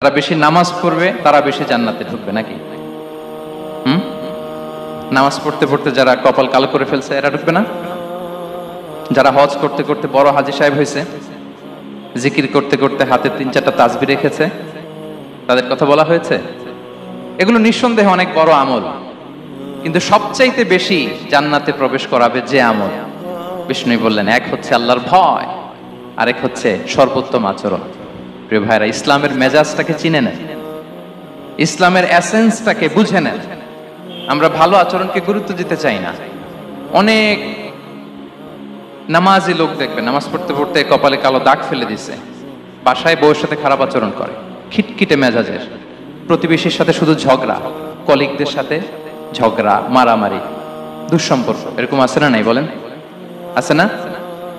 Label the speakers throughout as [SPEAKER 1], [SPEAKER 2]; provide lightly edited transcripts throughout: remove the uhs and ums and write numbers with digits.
[SPEAKER 1] যারা বেশি নামাজ পড়বে তারা বেশি জান্নাতে ঢুকবে নাকি? নামাজ পড়তে পড়তে যারা কপাল কালো করে ফেলছে এরা ঢুকবে না? যারা হজ করতে করতে বড় হাজী সাহেব হয়েছে, জিকির করতে করতে হাতে 3-4টা তাসবিহ রেখেছে, তাদের কথা বলা হয়েছে। এগুলো নিঃসন্দেহে অনেক বড় আমল, কিন্তু সবচাইতে বেশি জান্নাতে প্রবেশ করাবে যে আমল, বিষ্ণু বললেন, এক হচ্ছে আল্লাহর ভয়, আরেক হচ্ছে সর্বোত্তম আচরণ। প্রিয় ভাইরা, ইসলামের মেজাজটাকে চিনে নেন, ইসলামের এসেন্সটাকে বুঝে নেন। আমরা ভালো আচরণকে গুরুত্ব দিতে চাই না। অনেক নামাজি লোক দেখবেন নামাজ পড়তে পড়তে কপালে কালো দাগ ফেলে দিছে, বাসায় বউয়ের সাথে খারাপ আচরণ করে, খিটখিটে মেজাজের, প্রতিবেশীর সাথে শুধু ঝগড়া, কলিগদের সাথে ঝগড়া, মারামারি, দুঃসম্পর্ক, এরকম আছে না নাই বলেন? আছে না?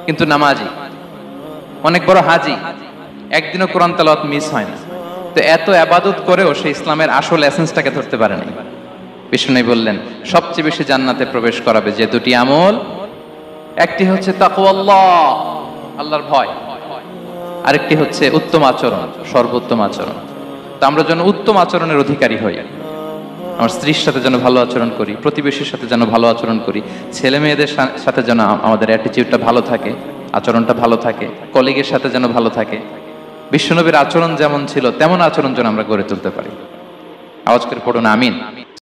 [SPEAKER 1] কিন্তু নামাজি, অনেক বড় হাজি, একদিনও কোরআন তেলাওয়াত মিস হয় না। তো এত ইবাদত করেও সে ইসলামের আসল এসেন্সটাকে ধরতে পারে নাই। বিষ্ণু বললেন, সবচেয়ে বেশি জান্নাতে প্রবেশ করাবে যে দুটি আমল, একটি হচ্ছে তাকওয়াল্লাহ, আল্লাহর ভয়, আরেকটি হচ্ছে উত্তম আচরণ, সর্বোত্তম আচরণ। তো আমরা যেন উত্তম আচরণের অধিকারী হই, আমার স্ত্রীর সাথে যেন ভালো আচরণ করি, প্রতিবেশীর সাথে যেন ভালো আচরণ করি, ছেলে মেয়েদের সাথে যেন আমাদের অ্যাটিটিউডটা ভালো থাকে, আচরণটা ভালো থাকে, কলিগের সাথে যেন ভালো থাকে। বিশ্বনবীর আচরণ যেমন ছিল তেমন আচরণ যেন আমরা গড়ে তুলতে পারি। আওয়াজ করে পড়ুন আমিন।